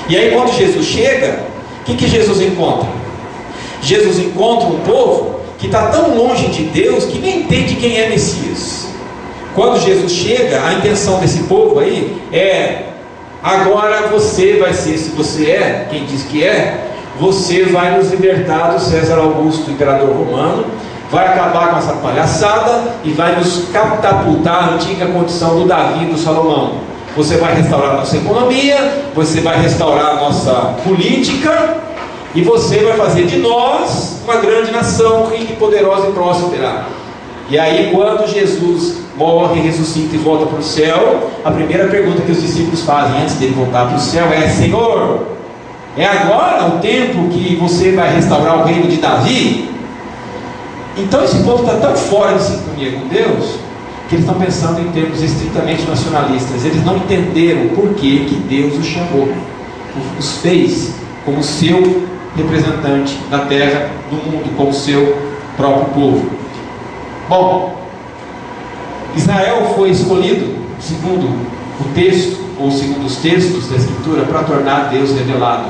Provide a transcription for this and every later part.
E aí quando Jesus chega, o que Jesus encontra? Jesus encontra um povo que está tão longe de Deus que nem entende quem é Messias. Quando Jesus chega, a intenção desse povo aí é: agora você vai ser, se você é quem diz que é, você vai nos libertar do César Augusto, imperador romano, vai acabar com essa palhaçada e vai nos catapultar à antiga condição do Davi e do Salomão. Você vai restaurar a nossa economia, você vai restaurar a nossa política, e você vai fazer de nós uma grande nação, rica, poderosa e próspera. E aí, quando Jesus morre, ressuscita e volta para o céu, a primeira pergunta que os discípulos fazem antes dele voltar para o céu é: Senhor, é agora o tempo que você vai restaurar o reino de Davi? Então esse povo está tão fora de sintonia com Deus, que eles estão pensando em termos estritamente nacionalistas. Eles não entenderam por que Deus os chamou, os fez como seu representante na terra, no mundo, como seu próprio povo. Bom, Israel foi escolhido, segundo o texto, ou segundo os textos da Escritura, para tornar Deus revelado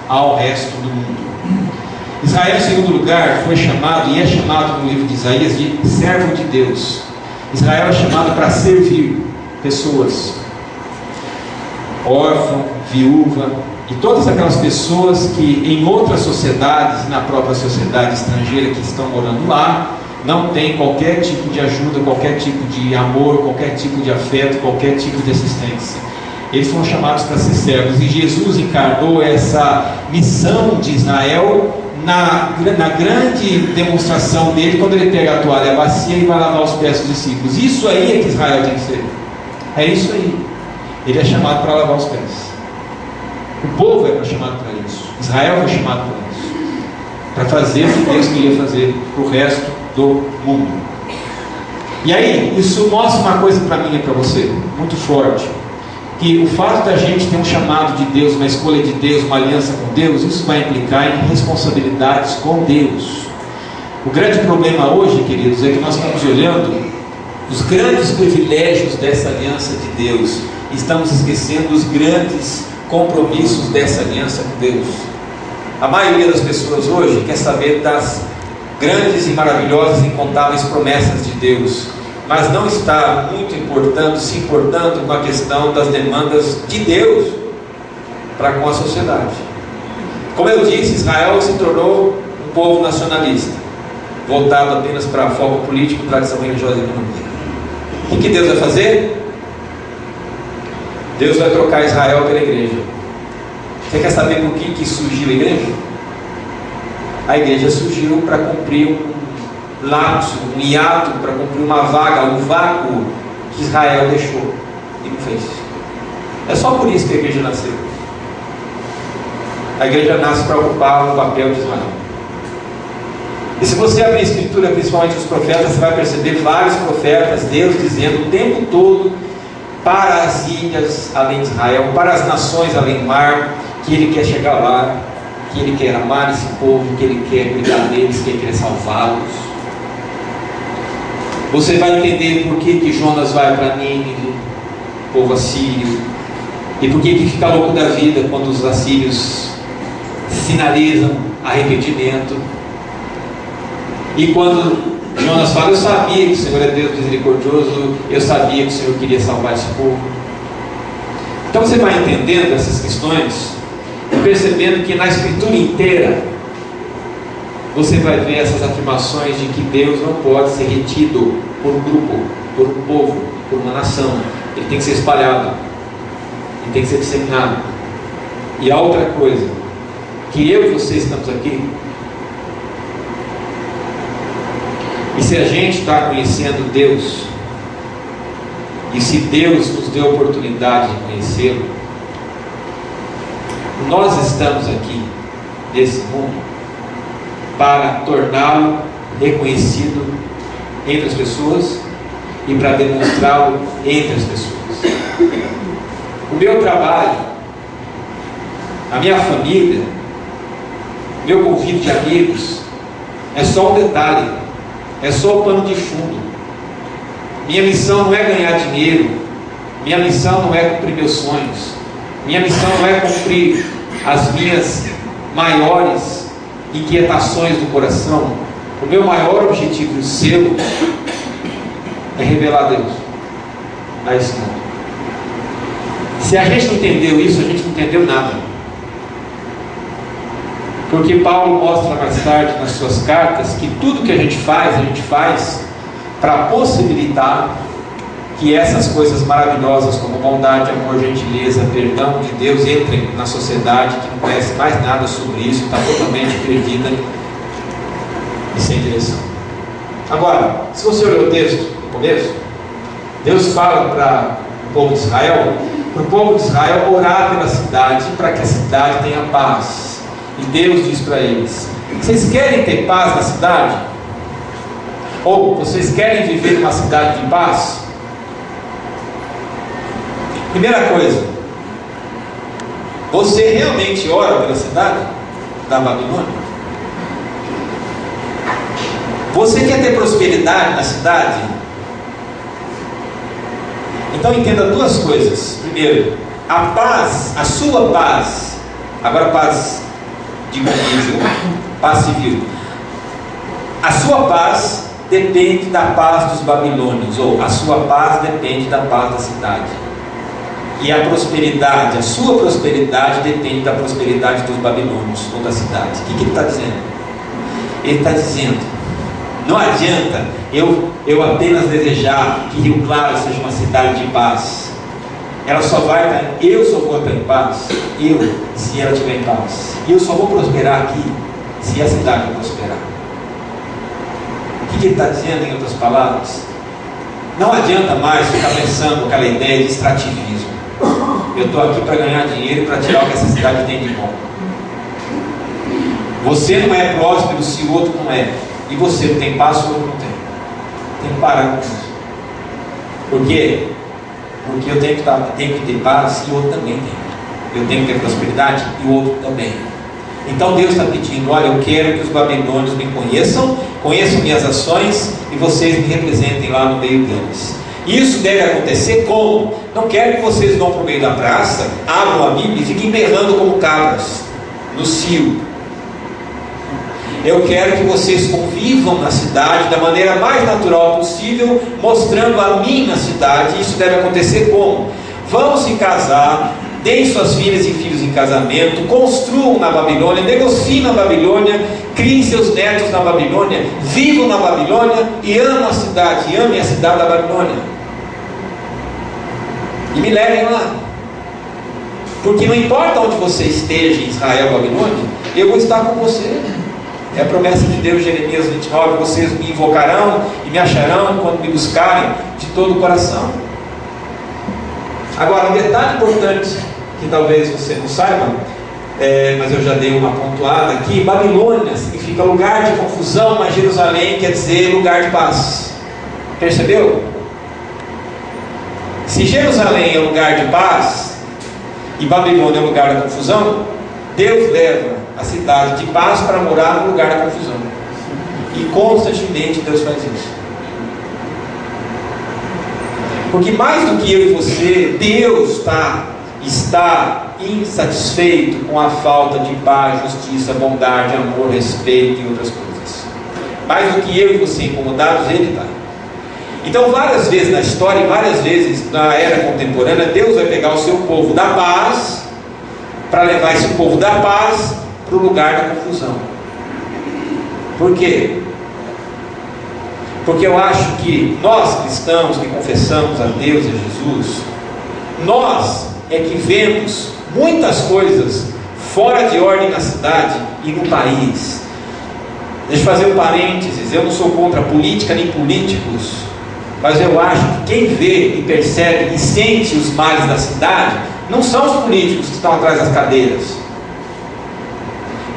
ao resto do mundo. Israel, em segundo lugar, foi chamado, e é chamado no livro de Isaías, de servo de Deus. Israel é chamado para servir pessoas, órfão, viúva, e todas aquelas pessoas que em outras sociedades, na própria sociedade estrangeira que estão morando lá, não tem qualquer tipo de ajuda, qualquer tipo de amor, qualquer tipo de afeto, qualquer tipo de assistência. Eles foram chamados para ser servos, e Jesus encarnou essa missão de Israel na grande demonstração dele, quando ele pega a toalha e a bacia e vai lavar os pés dos discípulos. Isso aí é que Israel tem que ser. É isso aí. Ele é chamado para lavar os pés. O povo é chamado para isso. Israel foi chamado para isso, para fazer o que Deus queria fazer para o resto do mundo. E aí, isso mostra uma coisa para mim e para você, muito forte: que o fato da gente ter um chamado de Deus, uma escolha de Deus, uma aliança com Deus, isso vai implicar em responsabilidades com Deus. O grande problema hoje, queridos, é que nós estamos olhando os grandes privilégios dessa aliança de Deus, e estamos esquecendo os grandes compromissos dessa aliança com Deus. A maioria das pessoas hoje quer saber das grandes e maravilhosas, incontáveis promessas de Deus, mas não está muito se importando com a questão das demandas de Deus para com a sociedade. Como eu disse, Israel se tornou um povo nacionalista, voltado apenas para foco político, tradição religiosa e econômica. O que Deus vai fazer? Deus vai trocar Israel pela igreja. Você quer saber por que surgiu a igreja? A igreja surgiu para cumprir um lapso, um hiato, para cumprir uma vaga, um vácuo que Israel deixou e não fez. É só por isso que a igreja nasceu. A igreja nasce para ocupar o papel de Israel. E se você abrir a Escritura, principalmente os profetas, você vai perceber vários profetas, Deus dizendo o tempo todo para as ilhas além de Israel, para as nações além do mar, que Ele quer chegar lá, que Ele quer amar esse povo, que Ele quer cuidar deles, que Ele quer salvá-los. Você vai entender por que Jonas vai para Nínive, povo assírio, e por que fica louco da vida quando os assírios sinalizam arrependimento. E quando Jonas fala: eu sabia que o Senhor é Deus misericordioso, eu sabia que o Senhor queria salvar esse povo. Então você vai entendendo essas questões e percebendo que na Escritura inteira você vai ver essas afirmações de que Deus não pode ser retido por um grupo, por um povo, por uma nação. Ele tem que ser espalhado, ele tem que ser disseminado. E a outra coisa, que eu e você estamos aqui, e se a gente está conhecendo Deus, e se Deus nos deu a oportunidade de conhecê-lo, nós estamos aqui nesse mundo para torná-lo reconhecido entre as pessoas e para demonstrá-lo entre as pessoas. O meu trabalho, a minha família, meu convívio de amigos é só um detalhe, é só o pano de fundo. Minha missão não é ganhar dinheiro, minha missão não é cumprir meus sonhos, minha missão não é cumprir as minhas maiores inquietações do coração, o meu maior objetivo e o seu é revelar a Deus a esse mundo. Se a gente não entendeu isso, a gente não entendeu nada. Porque Paulo mostra mais tarde nas suas cartas que tudo que a gente faz para possibilitar que essas coisas maravilhosas como bondade, amor, gentileza, perdão de Deus entrem na sociedade que não conhece mais nada sobre isso, está totalmente perdida e sem direção. Agora, se você olhar o texto no começo, Deus fala para o povo de Israel, orar pela cidade, para que a cidade tenha paz. E Deus diz para eles: vocês querem ter paz na cidade? Ou vocês querem viver numa cidade de paz? Primeira coisa, você realmente ora pela cidade da Babilônia? Você quer ter prosperidade na cidade? Então entenda duas coisas. Primeiro, a paz, a sua paz, agora paz de convívio, paz civil. A sua paz depende da paz dos babilônios, ou a sua paz depende da paz da cidade. E a prosperidade, a sua prosperidade depende da prosperidade dos babilônios, ou da cidade. O que ele está dizendo? Ele está dizendo: não adianta eu apenas desejar que Rio Claro seja uma cidade de paz. Ela só vai estar, eu só vou estar em paz, se ela estiver em paz. E eu só vou prosperar aqui, se a cidade prosperar. O que ele está dizendo, em outras palavras? Não adianta mais ficar pensando aquela ideia de extrativismo. Eu estou aqui para ganhar dinheiro e para tirar o que essa cidade tem de bom. Você não é próspero se o outro não é. E você não tem paz se o outro não tem. Tem que parar com isso. Por quê? Porque eu tenho que ter paz e o outro também tem. Eu tenho que ter prosperidade e o outro também. Então Deus está pedindo: olha, eu quero que os babilônios me conheçam minhas ações e vocês me representem lá no meio deles. Isso deve acontecer como? Não quero que vocês vão para o meio da praça, abram a Bíblia e fiquem berrando como cabras no cio. Eu quero que vocês convivam na cidade da maneira mais natural possível, mostrando a mim na cidade. Isso deve acontecer como? Vão se casar, deem suas filhas e filhos em casamento, construam na Babilônia, negociem na Babilônia, criem seus netos na Babilônia, vivam na Babilônia e amem a cidade da Babilônia. E me levem lá. Porque não importa onde você esteja, em Israel ou Babilônia, eu vou estar com você. É a promessa de Deus, Jeremias 29, vocês me invocarão e me acharão quando me buscarem de todo o coração. Agora, um detalhe importante, que talvez você não saiba, mas eu já dei uma pontuada aqui: Babilônia significa lugar de confusão, mas Jerusalém quer dizer lugar de paz. Percebeu? Se Jerusalém é lugar de paz e Babilônia é lugar da confusão, Deus leva a cidade de paz para morar no lugar da confusão. E constantemente Deus faz isso. Porque mais do que eu e você, Deus está insatisfeito com a falta de paz, justiça, bondade, amor, respeito e outras coisas. Mais do que eu e você incomodados, Ele está. Então várias vezes na história e várias vezes na era contemporânea, Deus vai pegar o seu povo da paz para levar esse povo da paz para o lugar da confusão. Por quê? Porque eu acho que nós cristãos que confessamos a Deus e a Jesus, nós é que vemos muitas coisas fora de ordem na cidade e no país. Deixa eu fazer um parênteses: eu não sou contra a política nem políticos, mas eu acho que quem vê e percebe e sente os males da cidade não são os políticos que estão atrás das cadeiras.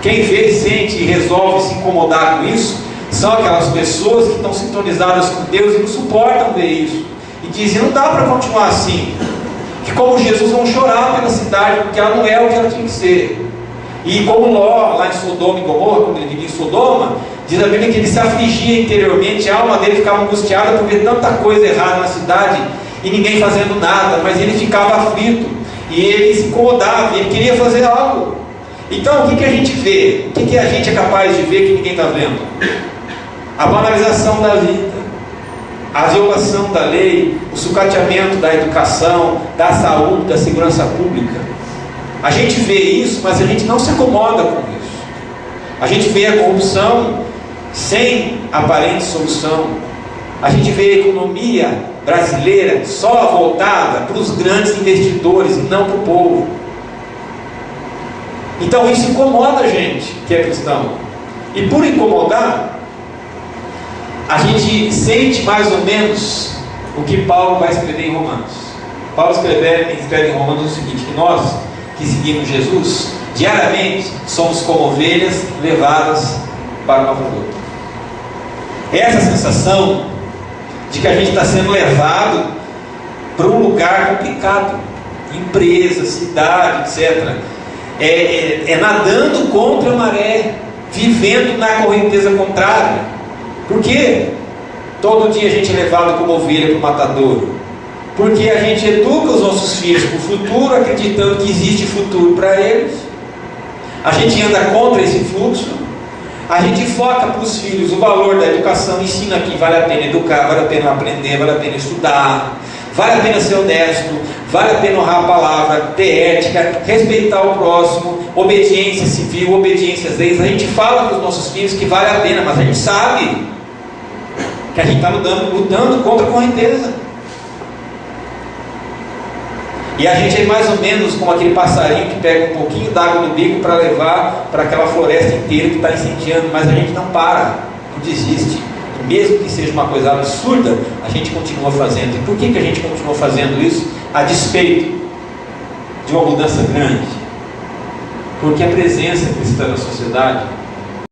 Quem vê, sente e resolve se incomodar com isso são aquelas pessoas que estão sintonizadas com Deus e não suportam ver isso e dizem: não dá para continuar assim, que como Jesus vão chorar pela cidade porque ela não é o que ela tinha que ser. E como Ló, lá em Sodoma e Gomorra, quando ele vivia em Sodoma, diz a Bíblia que ele se afligia interiormente, a alma dele ficava angustiada por ver tanta coisa errada na cidade e ninguém fazendo nada, mas ele ficava aflito e ele se incomodava, ele queria fazer algo. Então, o que a gente vê? O que a gente é capaz de ver que ninguém está vendo? A banalização da vida, a violação da lei, o sucateamento da educação, da saúde, da segurança pública. A gente vê isso, mas a gente não se acomoda com isso. A gente vê a corrupção sem aparente solução. A gente vê a economia brasileira só voltada para os grandes investidores e não para o povo. Então isso incomoda a gente que é cristão. E por incomodar, a gente sente mais ou menos o que Paulo vai escrever em Romanos. Paulo escreve em Romanos o seguinte: que nós que seguimos Jesus, diariamente somos como ovelhas levadas para o matadouro. Essa sensação de que a gente está sendo levado para um lugar complicado, empresa, cidade, etc. É nadando contra a maré, vivendo na correnteza contrária. Por quê? Todo dia a gente é levado como ovelha para o matadouro. Porque a gente educa os nossos filhos para o futuro, acreditando que existe futuro para eles. A gente anda contra esse fluxo. A gente foca para os filhos o valor da educação, ensina que vale a pena educar, vale a pena aprender, vale a pena estudar, vale a pena ser honesto, vale a pena honrar a palavra, ter ética, respeitar o próximo, obediência civil, obediência às leis. A gente fala para os nossos filhos que vale a pena, mas a gente sabe que a gente está lutando contra a correnteza. E a gente é mais ou menos como aquele passarinho que pega um pouquinho d'água no bico para levar para aquela floresta inteira que está incendiando, mas a gente não para, não desiste. E mesmo que seja uma coisa absurda, a gente continua fazendo. E por que a gente continua fazendo isso? A despeito de uma mudança grande. Porque a presença cristã na sociedade